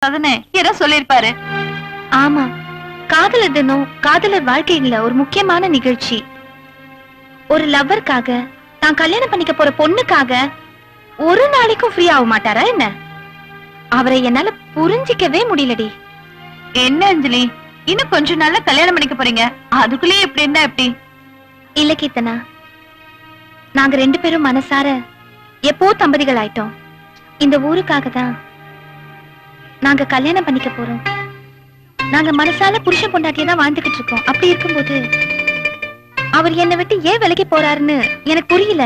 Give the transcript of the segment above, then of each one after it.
அதனே ஏதோ சொல்லிருப்பாரு. ஆமா, காதலர் தினம் காதலர் வாழ்க்கையில ஒரு முக்கியமான நிகழ்ச்சி. ஒரு லவ்வருக்காக தான் கல்யாணம் பண்ணிக்க போற பொண்ணுக்காக ஒரு நாளைக்கும் ஃப்ரீ ஆக மாட்டாரா என்ன? அவரை என்னால புரிஞ்சிக்கவே முடியலடி. என்ன அஞ்சலி, இன்னும் கொஞ்ச நாள்ல கல்யாணம் பண்ணிக்க போறீங்க, அதுக்குள்ளேயே இப்படி இருந்தா எப்படி? இல்ல கீர்த்தனா, நாங்க 2 பேரும் மனசார எப்போ தம்பதிகள் ஆயிட்டோம். இந்த ஊருக்காக தான் நாங்க கல்யாணம் பண்ணிக்க போறோம். நாங்க மனசால புருஷன் பொண்டாட்டியை தான் வாழ்ந்துகிட்டு இருக்கோம். அப்படி இருக்கும்போது அவர் என்னை விட்டு ஏன் விலகி போறாருன்னு எனக்கு புரியல.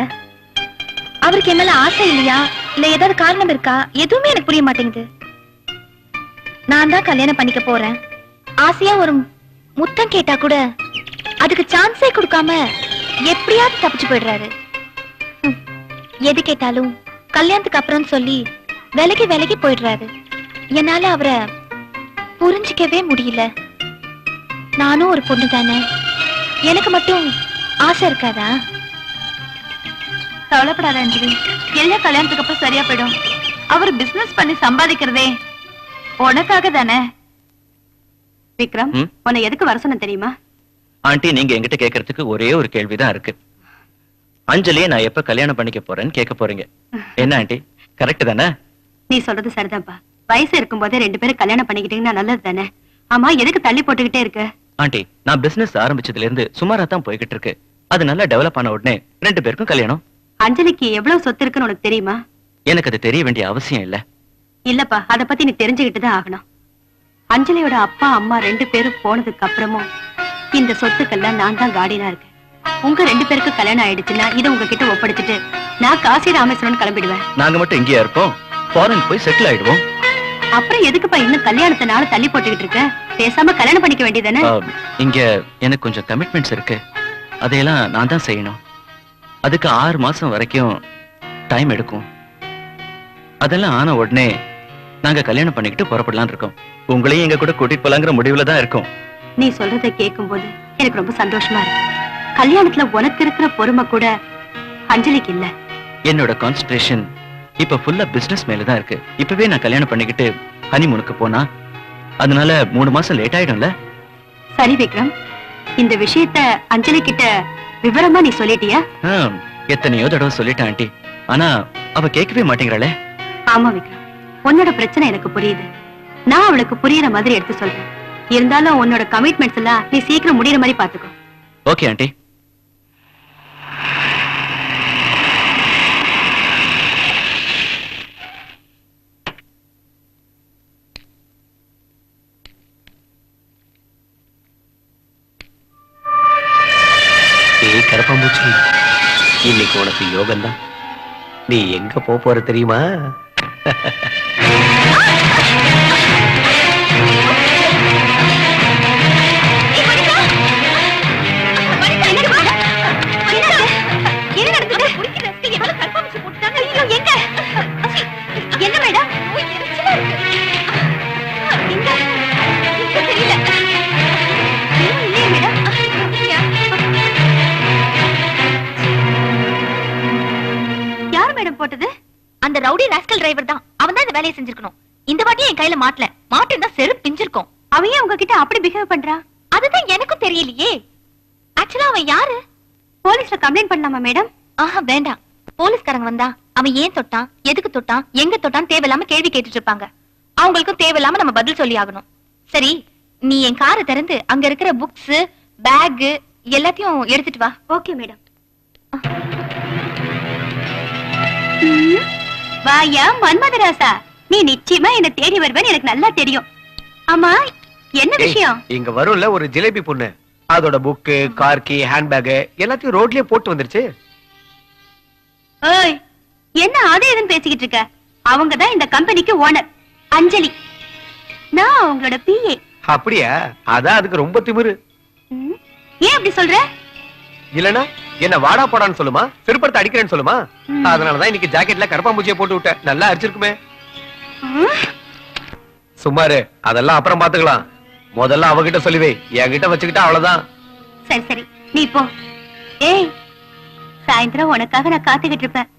அவருக்கு என் மேல ஆசை இல்லையா, இல்ல ஏதாவது காரணம் இருக்கா, எதுவுமே எனக்கு புரிய மாட்டேங்குது. நான் தான் கல்யாணம் பண்ணிக்க போறேன். ஆசையா ஒரு முத்தம் கேட்டா கூட அதுக்கு சான்ஸே கொடுக்காம எப்படியாவது தப்பிச்சு போயிடுறாரு. எது கேட்டாலும் கல்யாணத்துக்கு அப்புறம் சொல்லி விலகி விலகி போயிடுறாரு. என்னால அவரை புரிஞ்சிக்கவே முடியல. நானும் ஒரு பொண்ணு தானே, எனக்கு மட்டும் ஆசை இருக்காதா? கவலைப்படாத அஞ்சலி, எல்லா கல்யாணத்துக்கு அப்புறம் சரியா போயிடும். அவர் பிசினஸ் பண்ணி சம்பாதிக்கிறதே உனக்காக தானே. விக்ரம், உன்னை எதுக்கு வர சொன்ன தெரியுமா? ஆண்டி, நீங்க என்கிட்ட கேட்கறதுக்கு ஒரே ஒரு கேள்விதான் இருக்கு. அஞ்சலியை நான் எப்ப கல்யாணம் பண்ணிக்க போறேன்னு கேட்க போறீங்க. என்ன ஆண்டி, கரெக்ட் தானே? நீ சொல்றது சரிதான்ப்பா. வயசு இருக்கும் போதே 2 பேரும் கல்யாணம் பண்ணிக்கிட்டீங்கன்னா நல்லது தானே. ஆமா, எதுக்கு தள்ளி போட்டுக்கிட்டே இருக்கு? ஆண்டி, நான் பிசினஸ் ஆரம்பிச்சதுல இருந்து சுமாரா தான் போய்கிட்டு இருக்கு. அது நல்லா டெவலப் ஆன உடனே 2 பேருக்கும் கல்யாணம். அஞ்சலிக்கு எவ்வளவு சொத்து இருக்குன்னு உனக்கு தெரியுமா? எனக்கு அது தெரிய வேண்டிய அவசியம் இல்ல. இல்லப்பா, அத பத்தி நீ தெரிஞ்சுக்கிட்டு தான் ஆகணும். அஞ்சலியோட அப்பா அம்மா 2 பேரும் போனதுக்கு அப்புறமும் இந்த சொத்துக்கெல்லாம் நான் தான் கார்டியனா இருக்கேன். உங்க 2 பேருக்கு கல்யாணம் ஆயிடுச்சுன்னா இதை உங்ககிட்ட ஒப்படைச்சிட்டு நான் காசி ராமேஸ்வரன் கிளம்பிடுவேன். நாங்க மட்டும் இங்கேயா இருப்போம், ஃபாரின் போய் செட்டில் ஆயிடுவோம். அப்புறம் எதுக்குப்பா இன்னும் கல்யாணத்தை நாள தள்ளி போட்டுக்கிட்டு இருக்க? பேசாம கல்யாணம் பண்ணிக்க வேண்டியதானே? இங்க எனக்கு கொஞ்சம் கமிட்மெண்ட்ஸ் இருக்கு, அதையெல்லாம் நான் தான் செய்யணும். அதுக்கு 6 மாசம் வரைக்கும் டைம் எடுக்கும். அதெல்லாம் ஆன உடனே நாங்க கல்யாணம் பண்ணிக்கிட்டு புறப்படலாம் இருக்கோம். உங்களையும் எங்க கூட கூட்டிட்டு போலாங்கிற முடிவுல தான் இருக்கும். நீ சொல்றதை கேட்கும் போது எனக்கு ரொம்ப சந்தோஷமா இருக்கு. கல்யாணத்துல உனக்கு இருக்கிற பொறுமை கூட அஞ்சலிக்கு இல்ல. என்னோட கான்சென்ட்ரேஷன் இப்ப ஃபுல்லா பிசினஸ் மேலதான் இருக்கு. இப்பவே நான் கல்யாணம் பண்ணிக்கிட்டு ஹனிமூனுக்கு போனா அதனால 3 மாசம் லேட் ஆயிடும்ல. சரி விக்ரம், இந்த விஷயத்த அஞ்சலி கிட்ட விவரமா நீ சொல்லிட்டியா? எத்தனையோ தடவை சொல்லிட்டேன் ஆண்டி, ஆனா அவ கேட்கவே மாட்டேங்கிறாளே. ஆமா விக்ரம், உன்னோட பிரச்சனை எனக்கு புரியுது. நான் அவளுக்கு புரியுற மாதிரி எடுத்து சொல்றேன். இருந்தாலும் உன்னோட கமிட்மெண்ட்ஸ் எல்லாம் நீ சீக்கிரம் முடியற மாதிரி பாத்துக்கோ. Okay aunty. கரப்பாம்பூச்சி, இன்னைக்கு உனக்கு யோகம் தான். நீ எங்க போற தெரியுமா? போட்டது அந்த ரவுடி ராஸ்கல் டிரைவர் தான். அவன் தான் இந்த வேலையை செஞ்சிருக்கணும். இந்த வாட்டி என் கையில மாட்டல, மாட்டிருந்தா செருப்பு பிஞ்சிருக்கும். அவன் ஏன் உங்ககிட்ட அப்படி பிஹேவ் பண்றான்? அதுதான் எனக்கும் தெரியலையே. ஆக்சுவலா அவன் யாரு? போலீஸ்ல கம்ப்ளைண்ட் பண்ணலாமா மேடம்? ஆஹா வேண்டாம். போலீஸ்காரங்க வந்தா அவன் ஏன் தொட்டான், எதுக்கு தொட்டான், எங்க தொட்டான் தேவையில்லாம கேள்வி கேட்டுட்டு இருப்பாங்க. அவங்களுக்கும் தேவையில்லாம நம்ம பதில் சொல்லி ஆகணும். சரி, நீ என் காரை திறந்து அங்க இருக்கிற புக்ஸ், பேக் எல்லாத்தையும் எடுத்துட்டு வா. Okay madam. வாயா மன்மதராசா, நீ நிச்சயமா என்ன தேடி வருவேன்னு எனக்கு நல்லா தெரியும். ஆமா, என்ன விஷயம்? இங்க வரும்ல ஒரு ஜிலேபி பொண்ணு, அதோட புக்கு, கார்கி, ஹேண்ட்பேக் எல்லாத்தையும் ரோட்லயே போட்டு வந்துருச்சு. ஏய், என்ன அதே எதுன்னு பேசிக்கிட்டு இருக்க? அவங்க தான் இந்த கம்பெனிக்கு ஓனர், அஞ்சலி. நான் அவங்களோட பிஏ. அப்படியா? அதான் அதுக்கு ரொம்ப திமிரு. ஏன் அப்படி சொல்ற? இல்லனா என்ன வாடா போடான்னு சொல்லுமா, செருப்படுத்த அடிக்கிறேன்னு சொல்லுமா? அதனாலதான் இன்னைக்கு ஜாக்கெட்ல கரப்பாம்பூச்சியை போட்டு விட்டேன். நல்லா அடிச்சிருக்குமே. சும்மாரு, அதெல்லாம் அப்புறம் பாத்துக்கலாம். முதல்ல அவகிட்ட சொல்லுவே, என்கிட்ட வச்சுக்கிட்டா அவ்வளவுதான். சரி சரி, நீ போ. ஏய், சாயந்தரம் உனக்காக நான் காத்துக்கிட்டு இருப்பேன்.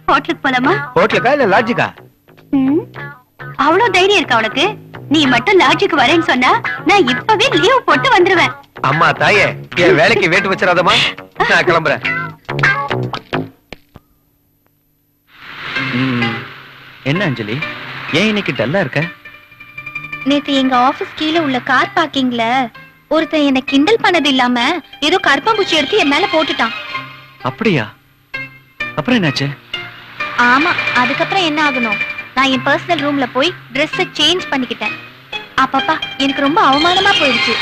ஹோட்டலுக்கு போலாமா? ஹோட்டலுக்கா இல்ல லாட்ஜுக்கா? அவ்வளவு தைரியம் இருக்கா உனக்கு? நீ மட்டும் லாட்ஜுக்கு வரேன்னு சொன்னா நான் இப்பவே லீவ் போட்டு வந்துருவேன். அம்மா தாயே, என் வேலைக்கு வேட்டு வச்சிடாதம்மா. நான் கிளம்புறேன். என்ன அஞ்சலி, ஏன் இன்னைக்கு டல்லா இருக்க? நேத்து எங்க ஆபீஸ் கீழே உள்ள கார் பார்க்கிங்ல ஒருத்தன் என்ன கிண்டல் பண்ணது இல்லாம ஏதோ கருப்பாம்பூச்சி எடுத்து என் மேல போட்டுட்டான். அப்படியா? அப்புறம் என்னாச்சு? ஆமா, அதுக்கப்புறம் என்ன ஆகணும், நான் என் பர்சனல் ரூம்ல போய் Dress சேஞ்ச் பண்ணிக்கிட்டேன். அப்பப்பா எனக்கு ரொம்ப அவமானமா போயிடுச்சு.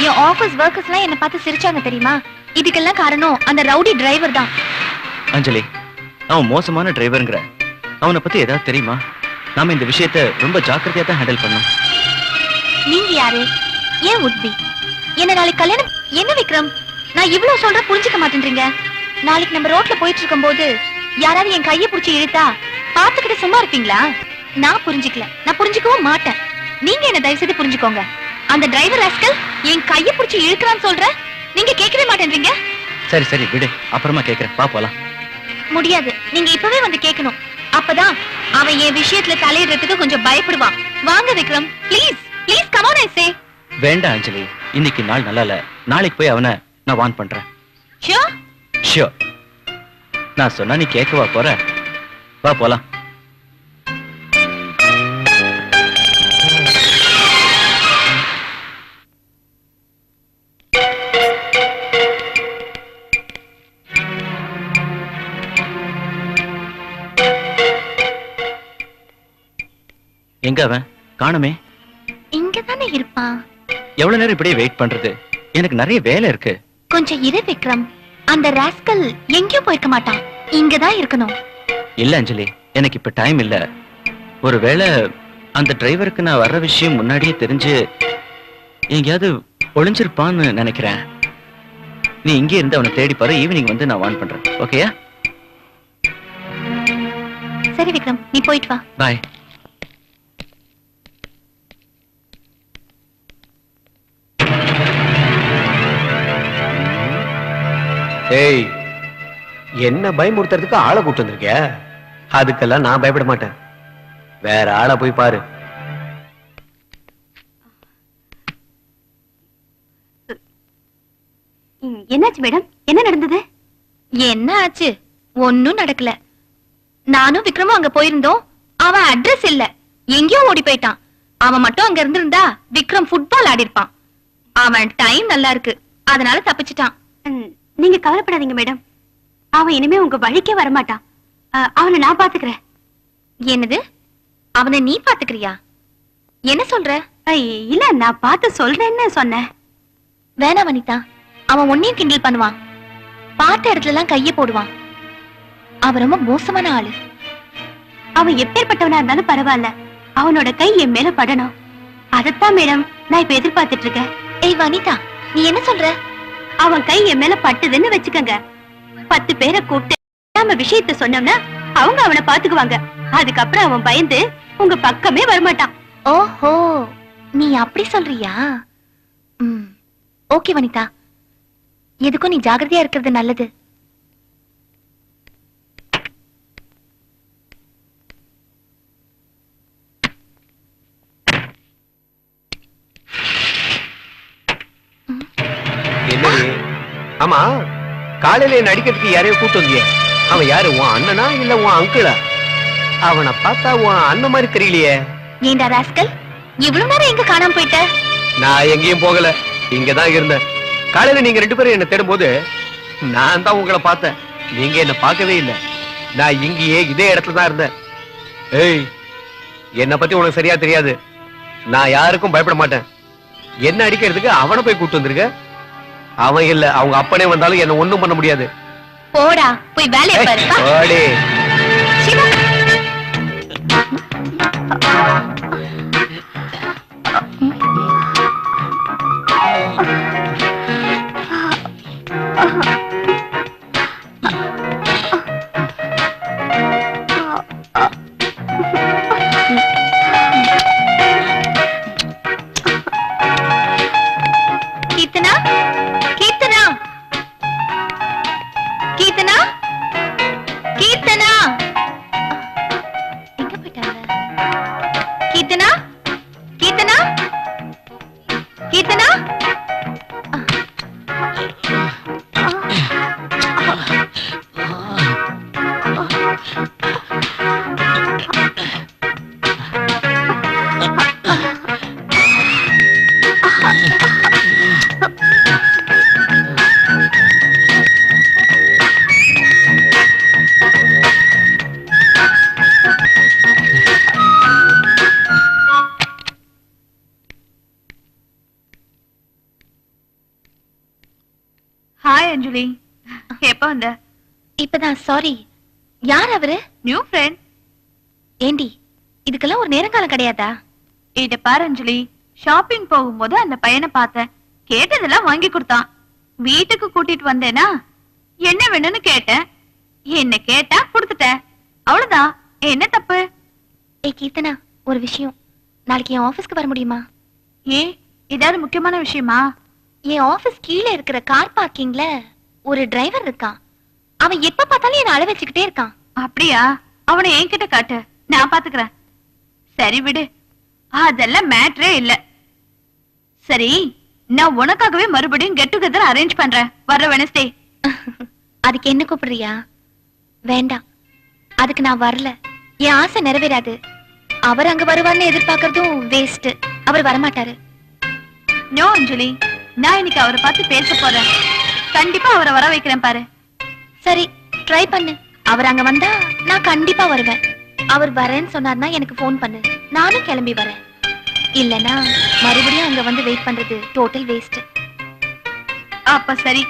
என் ஆபீஸ் ஒர்க்கர்ஸ்லாம் என்ன பார்த்து சிரிச்சாங்க தெரியுமா? இதுக்கெல்லாம் காரணம் அந்த ரவுடி டிரைவர் தான். அஞ்சலி, அவன் மோசமான டிரைவருங்கிற, அவனை பத்தி ஏதாவது தெரியுமா? நாம இந்த விஷயத்தை ரொம்ப ஜாக்கிரதையா தான் ஹேண்டில் பண்ணோம். நீங்க யாரு? ஏன் உட்பி என்ன நாளைக்கு கல்யாணம்? என்ன விக்ரம், நான் இவ்வளவு சொல்ற புரிஞ்சுக்க மாட்டேன்றீங்க. நாளைக்கு நம்ம ரோட்ல போயிட்டு இருக்கும் போது யாராவது என் கையை பிடிச்சி இழுத்தா பாத்துக்கிட்டு சும்மா இருப்பீங்களா? நான் புரிஞ்சுக்கல, நான் புரிஞ்சுக்கவும் மாட்டேன். நீங்க என்ன தயவு செய்து புரிஞ்சுக்கோங்க. அந்த டிரைவர் ராஸ்கல் என் கையை பிடிச்சி இழுக்கிறான்னு சொல்ற, நீங்க கேட்கவே மாட்டேன்றீங்க. சரி சரி விடு, அப்புறமா கேக்குறேன், வா போலாம். முடியாது, நீங்க இப்பவே வந்து கேட்கணும். அப்பதான் அவன் என் விஷயத்துல தலையிடுறதுக்கு கொஞ்சம் பயப்படுவான். வாங்க Vikram, please please come on I say. வேண்டாம் அஞ்சலி, இன்னைக்கு நாள் நல்லா இல்ல. நாளைக்கு போய் அவனை நான் வார்ன் பண்றேன். ஷூர்? ஷூர். நான் சொன்னா நீ கேட்கவா போற? வா போலாம். எங்க அவன் காணுமே? இங்கதானே இருப்பான். எவ்வளவு நேரம் இப்படியே வெயிட் பண்றது? எனக்கு நிறைய வேலை இருக்கு. கொஞ்சம் இரு விக்ரம், அந்த ராஸ்கல் எங்கேயும் போயிருக்க மாட்டான், இங்கதான் இருக்கணும். இல்ல அஞ்சலி, எனக்கு இப்ப டைம் இல்ல. ஒருவேளை அந்த டிரைவருக்கு நான் வர்ற விஷயம் முன்னாடியே தெரிஞ்சு எங்கேயாவது ஒளிஞ்சிருப்பான்னு நினைக்கிறேன். நீ இங்கே இருந்து அவனை தேடி பாரு, ஈவினிங் வந்து நான் வார்ன் பண்றேன். ஓகேயா? சரி விக்ரம், நீ போயிட்டு வா. பாய். ஏய், என்ன பயமுறுத்துறதுக்கு ஆளை கூட்டு வந்திருக்க? அதுக்கெல்லாம் நான் பயப்பட மாட்டேன். வேற ஆளை போய் பாரு. என்னாச்சு மேடம், என்ன நடந்தது? என்ன ஆச்சு? ஒன்னும் நடக்கல. நானும் விக்ரமும் அங்க போயிருந்தோம். அவன் அட்ரஸ் இல்ல, எங்கேயோ ஓடி போயிட்டான். அவன் மட்டும் அங்க இருந்திருந்தா விக்ரம் ஃபுட்பால் ஆடி இருப்பான். அவன் டைம் நல்லா இருக்கு, அதனால தப்பிச்சிட்டான். நீங்க கவலைப்படாதீங்க மேடம், அவன் இனிமே உங்க வழிக்கே வரமாட்டான். அவனை நான் பாத்துக்கிறேன். என்னது? அவனை நீ பாத்துக்கிறியா? என்ன சொல்ற? இல்ல, நான் பார்த்து சொல்றேன்னு சொன்னேன். வேணாம் வனிதா, அவன் ஒன்னையும் கிண்டல் பண்ணுவான், பார்த்த இடத்துல எல்லாம் கைய போடுவான். அவன் ரொம்ப மோசமான ஆளு. அவன் எப்பேற்பட்டவனா இருந்தாலும் பரவாயில்ல, அவனோட கை என் மேல படணும். அதத்தான் மேடம் நான் இப்ப எதிர்பார்த்துட்டு இருக்கேன். ஏய் வனிதா, நீ என்ன சொல்ற? அவன் கை என் மேல பட்டுதுன்னு வச்சுக்கங்க, 10 பேரை கூப்பிட்டு நாம விஷயத்த சொன்னோம்னா அவங்க அவனை பாத்துக்குவாங்க. அதுக்கப்புறம் அவன் பயந்து உங்க பக்கமே வரமாட்டான். ஓஹோ, நீ அப்படி சொல்றியா? ஓகே வனிதா, எதுக்கும் நீ ஜாகிரதையா இருக்கிறது நல்லது. என்னடி? ஆமா, காலையில என்ன அடிக்கிறதுக்கு யாரையோ கூட்டு வந்தியே, அவன் யாரு? உன் அண்ணனா இல்ல உன் அங்கிளா? அவனை பார்த்தா உன் அண்ணன் மாதிரி தெரியலையே. ஏண்டா ராஸ்கல், இவ்வளவு நேரம் எங்க காணாம போயிட்ட? நான் எங்கேயும் போகல, இங்கதான் இருந்தேன். காலையில நீங்க 2 பேரும் என்ன தேடும் போது நான் தான் உங்களை பார்த்தேன், நீங்க என்ன பார்க்கவே இல்லை. நான் இங்கேயே இதே இடத்துல தான் இருந்தேன். ஏய், என்னை பத்தி உனக்கு சரியா தெரியாது. நான் யாருக்கும் பயப்பட மாட்டேன். என்ன அடிக்கிறதுக்கு அவனை போய் கூட்டு வந்திருக்க. அவன் இல்ல, அவங்க அப்பனே வந்தாலும் என்ன ஒண்ணும் பண்ண முடியாது. போடா, போய் வேலையை பாரு. ஓடி. சிவா. கீர்த்தனா, கீர்த்தனா, கீர்த்தனா, கீர்த்தனா, எங்க போயிட்டாங்க? கீர்த்தனா. அஞ்சலி. எப்ப வந்த? இப்பதான். சாரி. யார் அவரு? New friend. ஏண்டி, இதுக்கெல்லாம் ஒரு நேரங்காலம் கிடையாதா? இத பாரு அஞ்சலி, ஷாப்பிங் போகும்போது அந்த பையனை பார்த்தேன். கேட்டதெல்லாம் வாங்கி கொடுத்தான். வீட்டுக்கு கூட்டிட்டு வந்தேனா என்ன வேணும்னு கேட்டேன். என்ன கேட்டா கொடுத்துட்டேன். அவ்வளவுதான். என்ன தப்பு? கீர்த்தனா, ஒரு விஷயம். நாளைக்கு என் ஆபீஸ்க்கு வர முடியுமா? ஏன், ஏதாவது முக்கியமான விஷயமா? என் ஆபீஸ் கீழே இருக்கிற கார் பார்க்கிங்ல ஒரு டிரைவர் இருக்கான். அவன் எப்ப பார்த்தாலும் என்ன அழ வச்சுக்கிட்டே இருக்கான். அப்படியா? அவனை என்கிட்ட காட்டு, நான் பாத்துக்கிறேன். சரி விடு, அதெல்லாம் மேட்டரே இல்ல. சரி, நான் உனக்காகவே மறுபடியும் கெட் டுகெதர் அரேஞ்ச் பண்றேன் வர்ற வெனஸ்டே. அதுக்கு என்ன கூப்பிடுறியா? வேண்டாம், அதுக்கு நான் வரல. என் ஆசை நிறைவேறாது. அவர் அங்க வருவார்னு எதிர்பார்க்கறதும் வேஸ்ட். அவர் வரமாட்டாரு. நோ அஞ்சலி, நான் இன்னைக்கு அவரை பார்த்து பேச போறேன். கண்டிப்பா அவரை வர வைக்கிறேன் பாரு. சரி, ட்ரை பண்ணு. அவர் அங்க வந்தா நான் கண்டிப்பா வருவேன். அவர் வரேன்னு சொன்னார்னா எனக்கு போன் பண்ணு, நானும் கிளம்பி வரேன். இல்லனா மறுபடியும் அங்க வந்து வெயிட் பண்றது டோட்டல் வேஸ்ட். அப்ப சரி,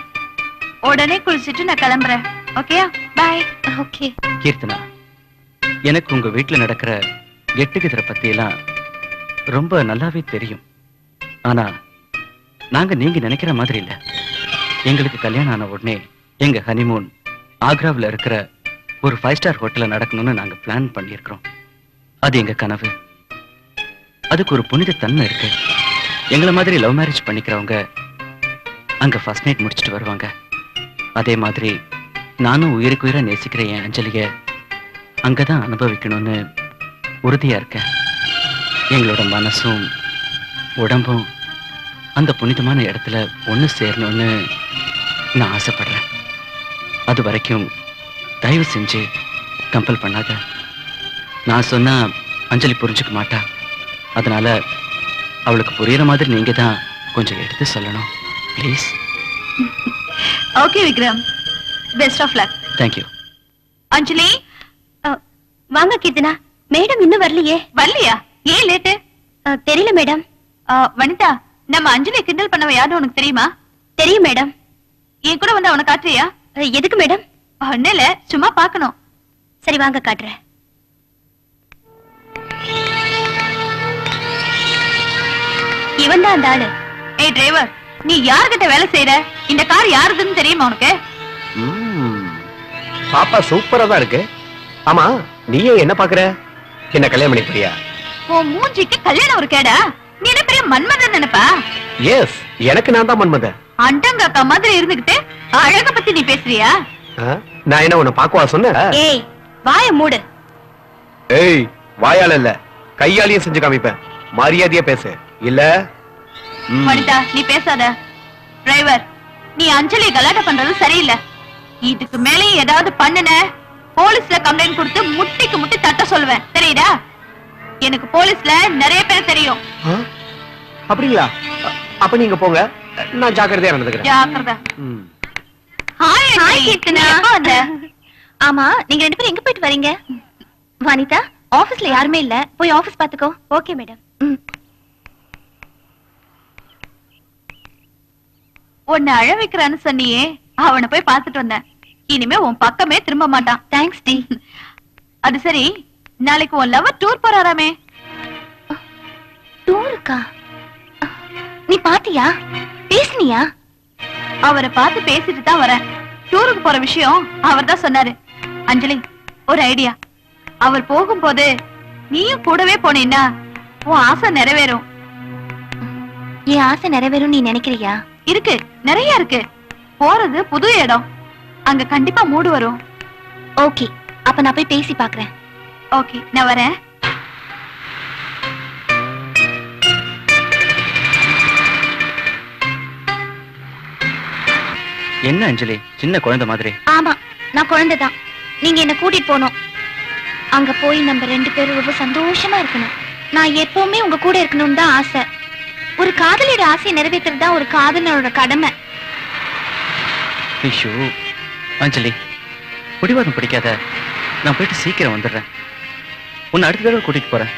உடனே குளிச்சிட்டு நான் கிளம்புறேன். ஓகேயா? பாய். ஓகே. கீர்த்தனா, எனக்கு உங்க வீட்டுல நடக்கிற கெட்டுகிற பத்தி எல்லாம் ரொம்ப நல்லாவே தெரியும். ஆனா நாங்க நீங்க நினைக்கிற மாதிரி இல்ல. எங்களுக்கு கல்யாணம் ஆன உடனே எங்க ஹனிமூன் ஆக்ராவில் இருக்கிற ஒரு 5 ஸ்டார் ஹோட்டல்ல நடக்கணும்னு நாங்க பிளான் பண்ணியிருக்கிறோம். அது எங்க கனவு. அதுக்கு ஒரு புனித தன்மை இருக்கு. எங்களை மாதிரி லவ் மேரேஜ் பண்ணிக்கிறவங்க அங்க ஃபர்ஸ்ட் நைட் முடிச்சுட்டு வருவாங்க. அதே மாதிரி நானும் உயிருக்கு உயிரா நேசிக்கிற என் அஞ்சலிய அங்கதான் அனுபவிக்கணும்னு உறுதியா இருக்கேன். எங்களோட மனசும் உடம்பும் அந்த புனிதமான இடத்துல ஒண்ணு சேரணும்னு நான் ஆசைப்படுறேன். அது வரைக்கும் தயவு செஞ்சு கம்பல் பண்ணாத. நான் சொன்னா அஞ்சலி புரிஞ்சுக்க மாட்டா. அதனால அவளுக்கு புரியுற மாதிரி நீங்க தான் கொஞ்சம் எடுத்து சொல்லணும், please. Okay Vikram, best of luck. Thank you. Anjali, வாங்க கீர்த்தனா. மேடம் இன்னும் வரலையே. வரலையா? ஏன் லேட்டு? தெரியல மேடம். வனிதா, நம்ம அஞ்சலி கிண்டல் பண்ணவ யாருன்னு உனக்கு தெரியுமா? தெரியும் மேடம். என் கூட வந்து அவனை காட்டுறியா? எதுக்கு மேடம்? ஒண்ணு இல்ல, சும்மா பாக்கணும். சரி வாங்க காட்டுறேன். இவன் தான் அந்த ஆளு. ஏய் டிரைவர், நீ யார்கிட்ட வேலை செய்யற? இந்த கார் யாருதுன்னு தெரியுமா உனக்கு? பாப்பா சூப்பரா தான் இருக்கு. ஆமா, நீயே என்ன பாக்குற? என்ன கல்யாணம் பண்ணிக்கிறியா? உன் மூஞ்சிக்கு கல்யாணம் ஒரு கேடா? நீ என்ன பெரிய மன்மதன் நினைப்பா? எஸ், எனக்கு நான் தான் மன்மதன். அண்டங்கக்கா மாதிரி இருந்துகிட்டு அழக பத்தி நீ பேசுறியா? நான் என்ன உன்னை பாக்குவா சொன்ன? ஏய், வாய மூடு. ஏய், வாயால இல்ல, கையாலேயே செஞ்சு காமிப்பேன். மரியாதையா பேசு, இல்ல வனிதா நீ பேசாத. டிரைவர், நீ அஞ்சலி கலாட்டா பண்றது சரியில்லை. இதுக்கு மேலே ஏதாவது பண்ணுன போலீஸ்ல கம்ப்ளைண்ட் கொடுத்து முட்டிக்கு முட்டி தட்ட சொல்லுவேன், தெரியுதா? எனக்கு போலீஸ்ல நிறைய பேர் தெரியும். அப்படிங்களா? அப்ப நீங்க போங்க, நான் ஜாக்கிரதையா நடந்துக்கிறேன். ஜாக்கிரதை. ஹாய் கீர்த்தனா. எப்ப வந்த? ஆமா, நீங்க 2 பேரும் எங்க போயிட்டு வரீங்க? வனிதா, ஆபீஸ்ல யாருமே இல்ல, போய் ஆபீஸ் பாத்துக்கோ. Okay madam. உன்னை அழ வைக்கிறான்னு சொன்னியே, அவனை போய் பார்த்துட்டு வந்தேன். இனிமே உன் பக்கமே திரும்ப மாட்டான். தேங்க்ஸ் டி. அது சரி, நாளைக்கு உன் லவர் டூர் போறாராமே? டூருக்கா? நீ பாத்தியா? பேசுனியா? அவரை பார்த்து பேசிட்டு தான் வரேன். டூருக்கு போற விஷயம் அவர் தான் சொன்னாரு. அஞ்சலி, ஒரு ஐடியா. அவர் போகும்போது நீயும் கூடவே போனீன்னா உன் ஆசை நிறைவேறும். என் ஆசை நிறைவேறும் நீ நினைக்கிறியா? இருக்கு, நிறைய இருக்கு. போறது புது இடம், அங்க கண்டிப்பா மூடு வரும். ஓகே, அப்ப நான் போய் பேசி பாக்குறேன். ஓகே, நான் வரேன். என்ன அஞ்சலி, சின்ன குழந்தை மாதிரி? ஆமா, நான் குழந்தைதான். நீங்க என்ன கூட்டிட்டு போனோம். அங்க போய் நம்ம 2 பேரும் ரொம்ப சந்தோஷமா இருக்கணும். நான் எப்பவுமே உங்க கூட இருக்கணும்னு தான் ஆசை. ஒரு காதலியோட ஆசையை நிறைவேற்றுறது தான் ஒரு காதலனோட கடமை. ஐயோ அஞ்சலி, பிடிவாதம் பிடிக்காத. நான் போயிட்டு சீக்கிரம் வந்துடுறேன். உன்னை அடுத்த தடவை கூட்டிட்டு போறேன்.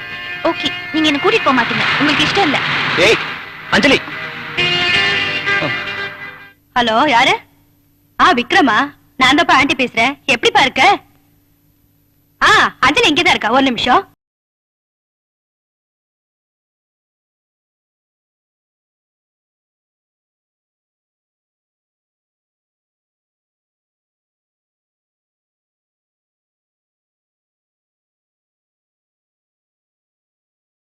ஓகே, நீங்க என்ன கூட்டிட்டு போக மாட்டீங்க, உங்களுக்கு இஷ்டம் இல்ல. ஏய் அஞ்சலி. ஹலோ, யாரு? விக்ரமா, நான் தான்ப்பா ஆண்டி பேசுறேன். எப்படிப்பா இருக்க? அஞ்சலி இங்கதான் இருக்கா, ஒரு நிமிஷம்.